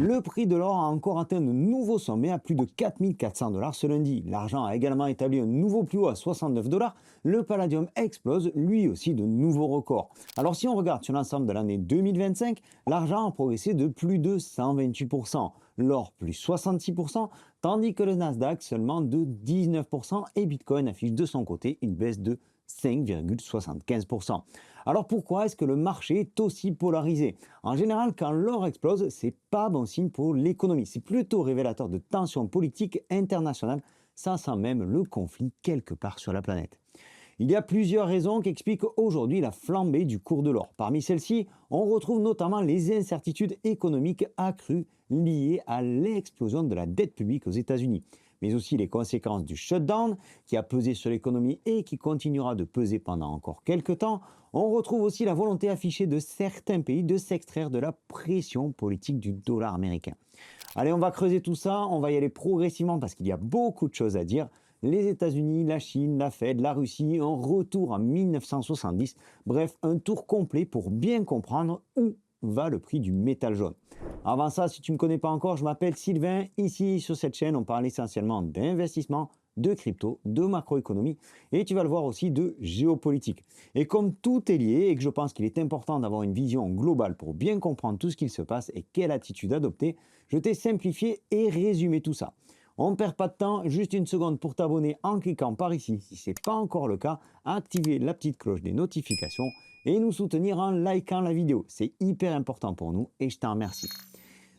Le prix de l'or a encore atteint de nouveaux sommets à plus de 4400 dollars ce lundi. L'argent a également établi un nouveau plus haut à 69 dollars. Le palladium explose lui aussi de nouveaux records. Alors si on regarde sur l'ensemble de l'année 2025, l'argent a progressé de plus de 128%, l'or plus 66%, tandis que le Nasdaq seulement de 19% et Bitcoin affiche de son côté une baisse de 5,75%. Alors pourquoi est-ce que le marché est aussi polarisé? En général, quand l'or explose, c'est pas bon signe pour l'économie. C'est plutôt révélateur de tensions politiques internationales. Ça sent même le conflit quelque part sur la planète. Il y a plusieurs raisons qui expliquent aujourd'hui la flambée du cours de l'or. Parmi celles-ci, on retrouve notamment les incertitudes économiques accrues liées à l'explosion de la dette publique aux États-Unis, mais aussi les conséquences du shutdown qui a pesé sur l'économie et qui continuera de peser pendant encore quelques temps. On retrouve aussi la volonté affichée de certains pays de s'extraire de la pression politique du dollar américain. Allez, on va creuser tout ça, on va y aller progressivement parce qu'il y a beaucoup de choses à dire. Les États-Unis, la Chine, la Fed, la Russie, un retour en 1970. Bref, un tour complet pour bien comprendre où va le prix du métal jaune. Avant ça, si tu ne me connais pas encore, je m'appelle Sylvain. Ici, sur cette chaîne, on parle essentiellement d'investissement, de crypto, de macroéconomie et tu vas le voir aussi de géopolitique. Et comme tout est lié et que je pense qu'il est important d'avoir une vision globale pour bien comprendre tout ce qu'il se passe et quelle attitude adopter, je t'ai simplifié et résumé tout ça. On ne perd pas de temps, juste une seconde pour t'abonner en cliquant par ici. Si ce n'est pas encore le cas, activer la petite cloche des notifications et nous soutenir en likant la vidéo. C'est hyper important pour nous et je t'en remercie.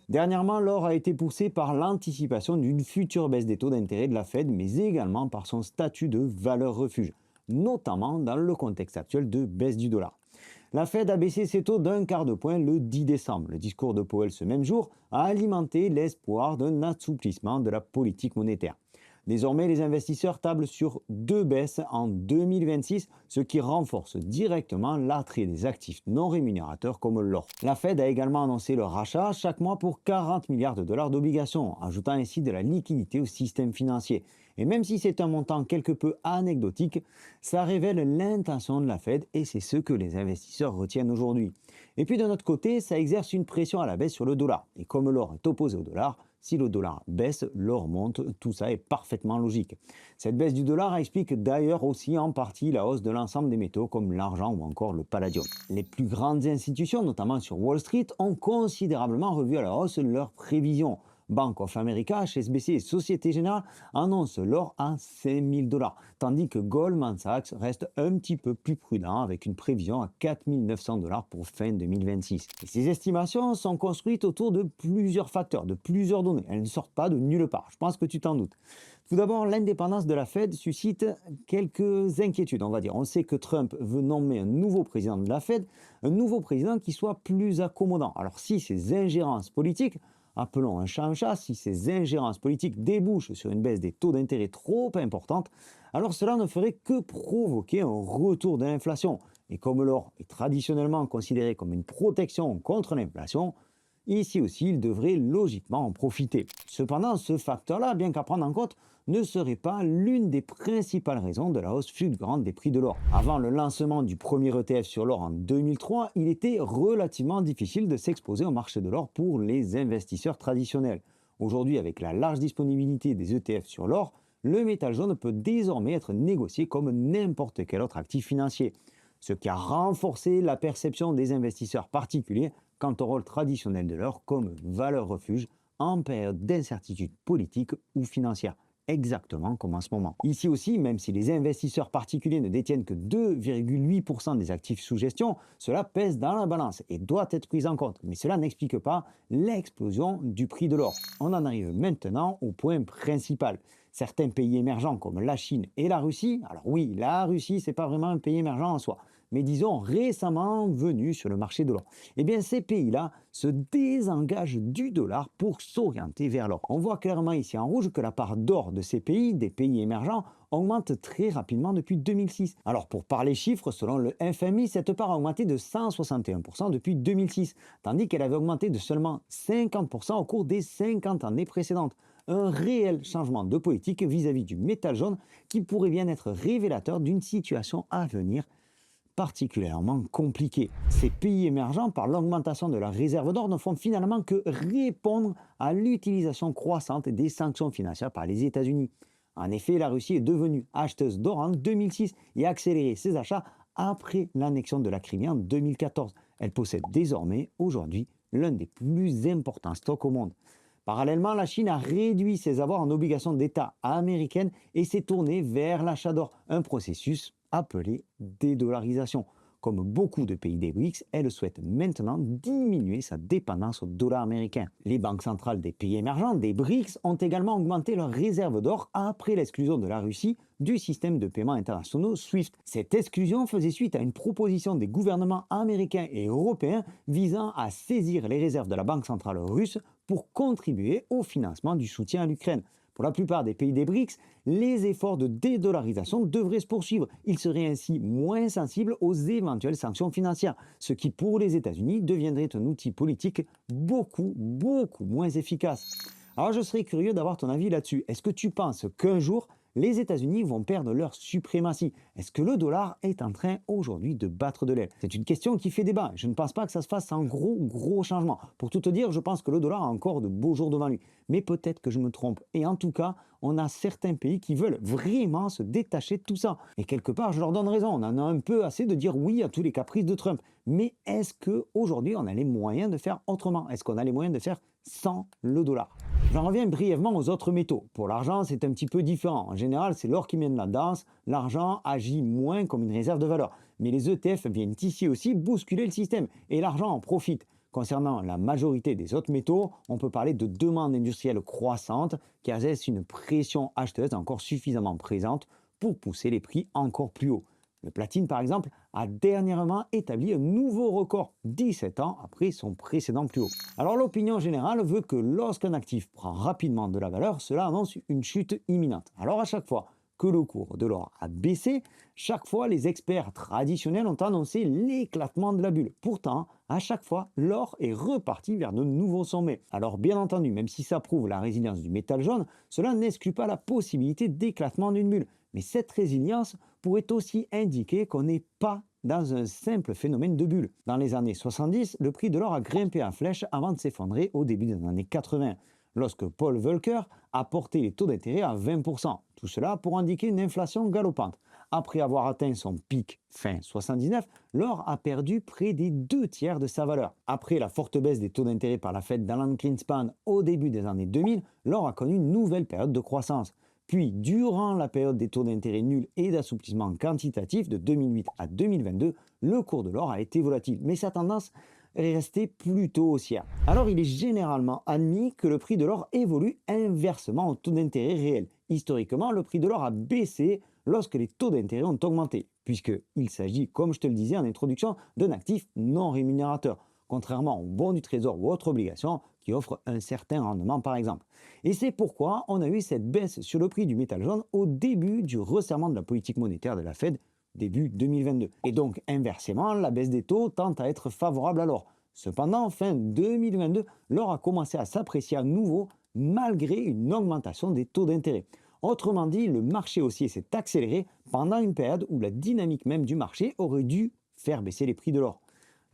Dernièrement, l'or a été poussé par l'anticipation d'une future baisse des taux d'intérêt de la Fed, mais également par son statut de valeur refuge, notamment dans le contexte actuel de baisse du dollar. La Fed a baissé ses taux d'un quart de point le 10 décembre. Le discours de Powell ce même jour a alimenté l'espoir d'un assouplissement de la politique monétaire. Désormais, les investisseurs tablent sur 2 baisses en 2026, ce qui renforce directement l'attrait des actifs non rémunérateurs comme l'or. La Fed a également annoncé le rachat chaque mois pour 40 milliards de dollars d'obligations, ajoutant ainsi de la liquidité au système financier. Et même si c'est un montant quelque peu anecdotique, ça révèle l'intention de la Fed et c'est ce que les investisseurs retiennent aujourd'hui. Et puis de notre côté, ça exerce une pression à la baisse sur le dollar. Et comme l'or est opposé au dollar, si le dollar baisse, l'or monte, tout ça est parfaitement logique. Cette baisse du dollar explique d'ailleurs aussi en partie la hausse de l'ensemble des métaux comme l'argent ou encore le palladium. Les plus grandes institutions, notamment sur Wall Street, ont considérablement revu à la hausse leurs prévisions. Bank of America, HSBC et Société Générale annoncent l'or à 5000 dollars, tandis que Goldman Sachs reste un petit peu plus prudent avec une prévision à 4900 dollars pour fin 2026. Et ces estimations sont construites autour de plusieurs facteurs, de plusieurs données. Elles ne sortent pas de nulle part, je pense que tu t'en doutes. Tout d'abord, l'indépendance de la Fed suscite quelques inquiétudes, on va dire. On sait que Trump veut nommer un nouveau président de la Fed, un nouveau président qui soit plus accommodant. Alors si ces ingérences politiques, appelons un chat, si ces ingérences politiques débouchent sur une baisse des taux d'intérêt trop importante, alors cela ne ferait que provoquer un retour de l'inflation. Et comme l'or est traditionnellement considéré comme une protection contre l'inflation, ici aussi il devrait logiquement en profiter. Cependant, ce facteur-là, bien qu'à prendre en compte, ne serait pas l'une des principales raisons de la hausse fulgurante des prix de l'or. Avant le lancement du premier ETF sur l'or en 2003, il était relativement difficile de s'exposer au marché de l'or pour les investisseurs traditionnels. Aujourd'hui, avec la large disponibilité des ETF sur l'or, le métal jaune peut désormais être négocié comme n'importe quel autre actif financier, ce qui a renforcé la perception des investisseurs particuliers quant au rôle traditionnel de l'or comme valeur refuge en période d'incertitude politique ou financière. Exactement comme en ce moment. Ici aussi, même si les investisseurs particuliers ne détiennent que 2,8% des actifs sous gestion, cela pèse dans la balance et doit être pris en compte. Mais cela n'explique pas l'explosion du prix de l'or. On en arrive maintenant au point principal. Certains pays émergents comme la Chine et la Russie, alors oui, la Russie, c'est pas vraiment un pays émergent en soi, mais disons récemment venus sur le marché de l'or. Eh bien, ces pays-là se désengagent du dollar pour s'orienter vers l'or. On voit clairement ici en rouge que la part d'or de ces pays, des pays émergents, augmente très rapidement depuis 2006. Alors pour parler chiffres, selon le FMI, cette part a augmenté de 161% depuis 2006, tandis qu'elle avait augmenté de seulement 50% au cours des 50 années précédentes. Un réel changement de politique vis-à-vis du métal jaune qui pourrait bien être révélateur d'une situation à venir particulièrement compliqué. Ces pays émergents, par l'augmentation de leurs réserves d'or, ne font finalement que répondre à l'utilisation croissante des sanctions financières par les États-Unis. En effet, la Russie est devenue acheteuse d'or en 2006 et a accéléré ses achats après l'annexion de la Crimée en 2014. Elle possède désormais aujourd'hui l'un des plus importants stocks au monde. Parallèlement, la Chine a réduit ses avoirs en obligations d'État américaines et s'est tournée vers l'achat d'or, un processus appelé dédollarisation. Comme beaucoup de pays des BRICS, elle souhaite maintenant diminuer sa dépendance au dollar américain. Les banques centrales des pays émergents, des BRICS, ont également augmenté leurs réserves d'or après l'exclusion de la Russie du système de paiement internationaux SWIFT. Cette exclusion faisait suite à une proposition des gouvernements américains et européens visant à saisir les réserves de la Banque centrale russe pour contribuer au financement du soutien à l'Ukraine. Pour la plupart des pays des BRICS, les efforts de dédollarisation devraient se poursuivre. Ils seraient ainsi moins sensibles aux éventuelles sanctions financières, ce qui pour les États-Unis deviendrait un outil politique beaucoup moins efficace. Alors je serais curieux d'avoir ton avis là-dessus. Est-ce que tu penses qu'un jour, les États-Unis vont perdre leur suprématie? Est-ce que le dollar est en train aujourd'hui de battre de l'aile? C'est une question qui fait débat. Je ne pense pas que ça se fasse sans gros changements. Pour tout te dire, je pense que le dollar a encore de beaux jours devant lui. Mais peut-être que je me trompe. Et en tout cas, on a certains pays qui veulent vraiment se détacher de tout ça. Et quelque part, je leur donne raison. On en a un peu assez de dire oui à tous les caprices de Trump. Mais est-ce qu'aujourd'hui, on a les moyens de faire autrement? Est-ce qu'on a les moyens de faire sans le dollar? J'en reviens brièvement aux autres métaux. Pour l'argent, c'est un petit peu différent. En général, c'est l'or qui mène la danse. L'argent agit moins comme une réserve de valeur. Mais les ETF viennent ici aussi bousculer le système. Et l'argent en profite. Concernant la majorité des autres métaux, on peut parler de demande industrielle croissante qui exerce une pression acheteuse encore suffisamment présente pour pousser les prix encore plus haut. Le platine, par exemple, a dernièrement établi un nouveau record 17 ans après son précédent plus haut. Alors l'opinion générale veut que lorsqu'un actif prend rapidement de la valeur, cela annonce une chute imminente. Alors à chaque fois que le cours de l'or a baissé, chaque fois les experts traditionnels ont annoncé l'éclatement de la bulle. Pourtant, à chaque fois, l'or est reparti vers de nouveaux sommets. Alors bien entendu, même si ça prouve la résilience du métal jaune, cela n'exclut pas la possibilité d'éclatement d'une bulle. Mais cette résilience pourrait aussi indiquer qu'on n'est pas dans un simple phénomène de bulle. Dans les années 70, le prix de l'or a grimpé en flèche avant de s'effondrer au début des années 80, lorsque Paul Volcker a porté les taux d'intérêt à 20%. Tout cela pour indiquer une inflation galopante. Après avoir atteint son pic fin 79, l'or a perdu près des 2 tiers de sa valeur. Après la forte baisse des taux d'intérêt par la Fed d'Alan Greenspan au début des années 2000, l'or a connu une nouvelle période de croissance. Puis, durant la période des taux d'intérêt nuls et d'assouplissement quantitatif de 2008 à 2022, le cours de l'or a été volatile, mais sa tendance est restée plutôt haussière. Alors, il est généralement admis que le prix de l'or évolue inversement au taux d'intérêt réel. Historiquement, le prix de l'or a baissé lorsque les taux d'intérêt ont augmenté, puisqu'il s'agit, comme je te le disais en introduction, d'un actif non rémunérateur, contrairement aux bons du trésor ou autres obligations qui offrent un certain rendement par exemple. Et c'est pourquoi on a eu cette baisse sur le prix du métal jaune au début du resserrement de la politique monétaire de la Fed, début 2022. Et donc inversement, la baisse des taux tend à être favorable à l'or. Cependant, fin 2022, l'or a commencé à s'apprécier à nouveau malgré une augmentation des taux d'intérêt. Autrement dit, le marché haussier s'est accéléré pendant une période où la dynamique même du marché aurait dû faire baisser les prix de l'or.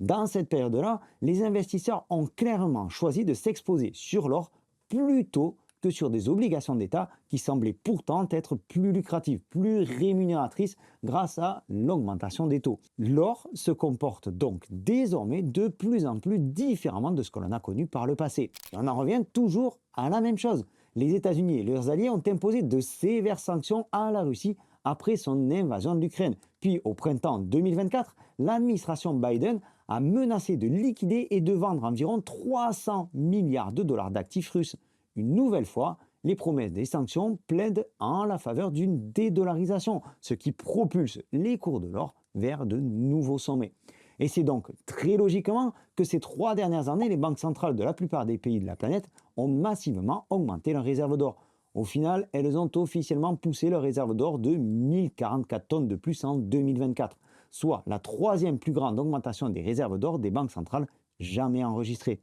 Dans cette période-là, les investisseurs ont clairement choisi de s'exposer sur l'or plutôt que sur des obligations d'État qui semblaient pourtant être plus lucratives, plus rémunératrices grâce à l'augmentation des taux. L'or se comporte donc désormais de plus en plus différemment de ce que l'on a connu par le passé. Et on en revient toujours à la même chose. Les États-Unis et leurs alliés ont imposé de sévères sanctions à la Russie après son invasion de l'Ukraine. Puis au printemps 2024, l'administration Biden a menacé de liquider et de vendre environ 300 milliards de dollars d'actifs russes. Une nouvelle fois, les promesses des sanctions plaident en la faveur d'une dédollarisation, ce qui propulse les cours de l'or vers de nouveaux sommets. Et c'est donc très logiquement que ces 3 dernières années, les banques centrales de la plupart des pays de la planète ont massivement augmenté leurs réserves d'or. Au final, elles ont officiellement poussé leurs réserves d'or de 1044 tonnes de plus en 2024, soit la 3e plus grande augmentation des réserves d'or des banques centrales jamais enregistrée.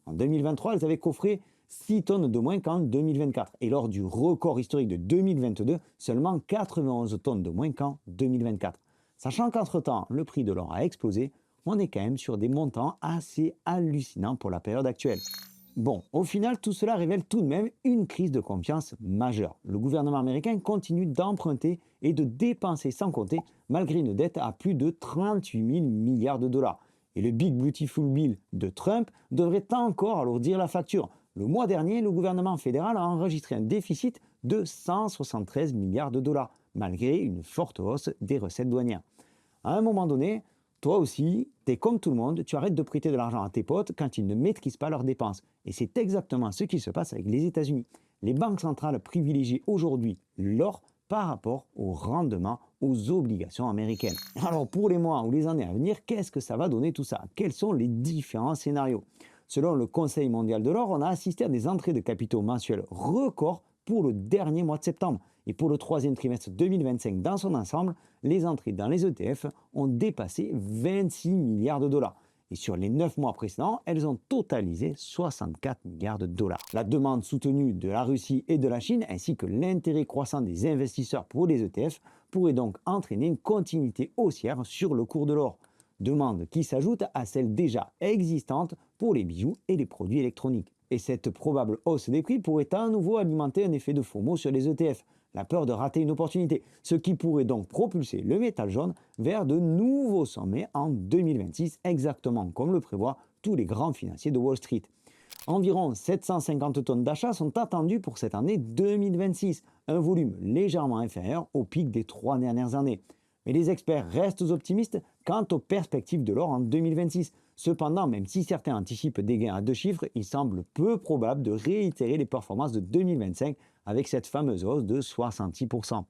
En 2023, elles avaient coffré 6 tonnes de moins qu'en 2024. Et lors du record historique de 2022, seulement 91 tonnes de moins qu'en 2024. Sachant qu'entre-temps, le prix de l'or a explosé, on est quand même sur des montants assez hallucinants pour la période actuelle. Bon, au final, tout cela révèle tout de même une crise de confiance majeure. Le gouvernement américain continue d'emprunter et de dépenser sans compter, malgré une dette à plus de 38 000 milliards de dollars. Et le Big Beautiful Bill de Trump devrait encore alourdir la facture. Le mois dernier, le gouvernement fédéral a enregistré un déficit de 173 milliards de dollars, malgré une forte hausse des recettes douanières. À un moment donné, toi aussi, t'es comme tout le monde, tu arrêtes de prêter de l'argent à tes potes quand ils ne maîtrisent pas leurs dépenses. Et c'est exactement ce qui se passe avec les États-Unis. Les banques centrales privilégient aujourd'hui l'or par rapport au rendement, aux obligations américaines. Alors pour les mois ou les années à venir, qu'est-ce que ça va donner tout ça? Quels sont les différents scénarios? Selon le Conseil mondial de l'or, on a assisté à des entrées de capitaux mensuelles records pour le dernier mois de septembre. Et pour le troisième trimestre 2025 dans son ensemble, les entrées dans les ETF ont dépassé 26 milliards de dollars. Et sur les 9 mois précédents, elles ont totalisé 64 milliards de dollars. La demande soutenue de la Russie et de la Chine, ainsi que l'intérêt croissant des investisseurs pour les ETF, pourrait donc entraîner une continuité haussière sur le cours de l'or. Demande qui s'ajoute à celle déjà existante pour les bijoux et les produits électroniques. Et cette probable hausse des prix pourrait à nouveau alimenter un effet de FOMO sur les ETF, la peur de rater une opportunité, ce qui pourrait donc propulser le métal jaune vers de nouveaux sommets en 2026, exactement comme le prévoient tous les grands financiers de Wall Street. Environ 750 tonnes d'achats sont attendues pour cette année 2026, un volume légèrement inférieur au pic des 3 dernières années. Mais les experts restent optimistes quant aux perspectives de l'or en 2026. Cependant, même si certains anticipent des gains à 2 chiffres, il semble peu probable de réitérer les performances de 2025 avec cette fameuse hausse de 66%.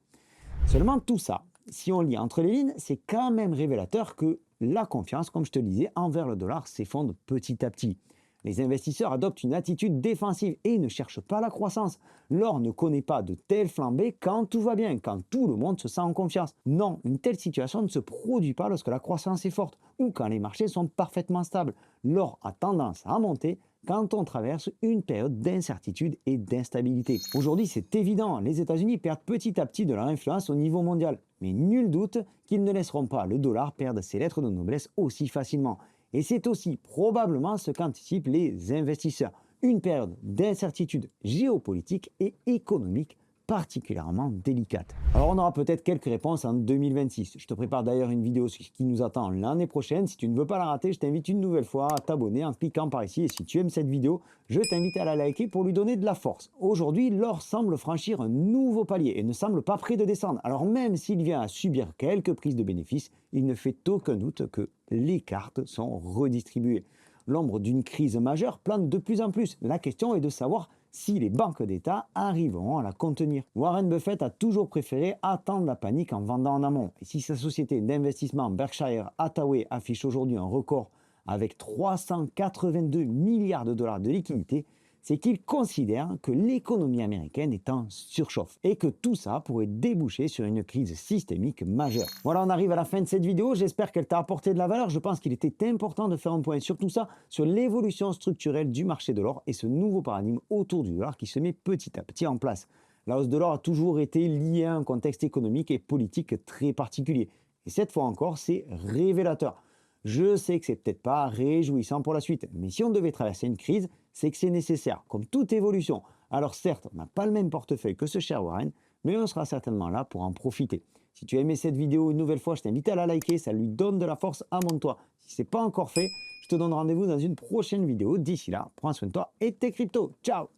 Seulement tout ça, si on lit entre les lignes, c'est quand même révélateur que la confiance, comme je te le disais, envers le dollar s'effondre petit à petit. Les investisseurs adoptent une attitude défensive et ne cherchent pas la croissance. L'or ne connaît pas de telles flambées quand tout va bien, quand tout le monde se sent en confiance. Non, une telle situation ne se produit pas lorsque la croissance est forte ou quand les marchés sont parfaitement stables. L'or a tendance à monter quand on traverse une période d'incertitude et d'instabilité. Aujourd'hui, c'est évident, les États-Unis perdent petit à petit de leur influence au niveau mondial. Mais nul doute qu'ils ne laisseront pas le dollar perdre ses lettres de noblesse aussi facilement. Et c'est aussi probablement ce qu'anticipent les investisseurs. Une période d'incertitude géopolitique et économique particulièrement délicate. Alors on aura peut-être quelques réponses en 2026. Je te prépare d'ailleurs une vidéo sur ce qui nous attend l'année prochaine. Si tu ne veux pas la rater, je t'invite une nouvelle fois à t'abonner en cliquant par ici. Et si tu aimes cette vidéo, je t'invite à la liker pour lui donner de la force. Aujourd'hui, l'or semble franchir un nouveau palier et ne semble pas prêt de descendre. Alors même s'il vient à subir quelques prises de bénéfices, il ne fait aucun doute que les cartes sont redistribuées. L'ombre d'une crise majeure plane de plus en plus. La question est de savoir si les banques d'État arriveront à la contenir. Warren Buffett a toujours préféré attendre la panique en vendant en amont. Et si sa société d'investissement Berkshire Hathaway affiche aujourd'hui un record avec 382 milliards de dollars de liquidités, c'est qu'il considère que l'économie américaine est en surchauffe et que tout ça pourrait déboucher sur une crise systémique majeure. Voilà, on arrive à la fin de cette vidéo. J'espère qu'elle t'a apporté de la valeur. Je pense qu'il était important de faire un point sur tout ça, sur l'évolution structurelle du marché de l'or et ce nouveau paradigme autour du dollar qui se met petit à petit en place. La hausse de l'or a toujours été liée à un contexte économique et politique très particulier. Et cette fois encore, c'est révélateur. Je sais que c'est peut-être pas réjouissant pour la suite, mais si on devait traverser une crise, c'est que c'est nécessaire, comme toute évolution. Alors certes, on n'a pas le même portefeuille que ce cher Warren, mais on sera certainement là pour en profiter. Si tu as aimé cette vidéo une nouvelle fois, je t'invite à la liker, ça lui donne de la force, abonne-toi. Si ce n'est pas encore fait, je te donne rendez-vous dans une prochaine vidéo. D'ici là, prends soin de toi et tes cryptos. Ciao!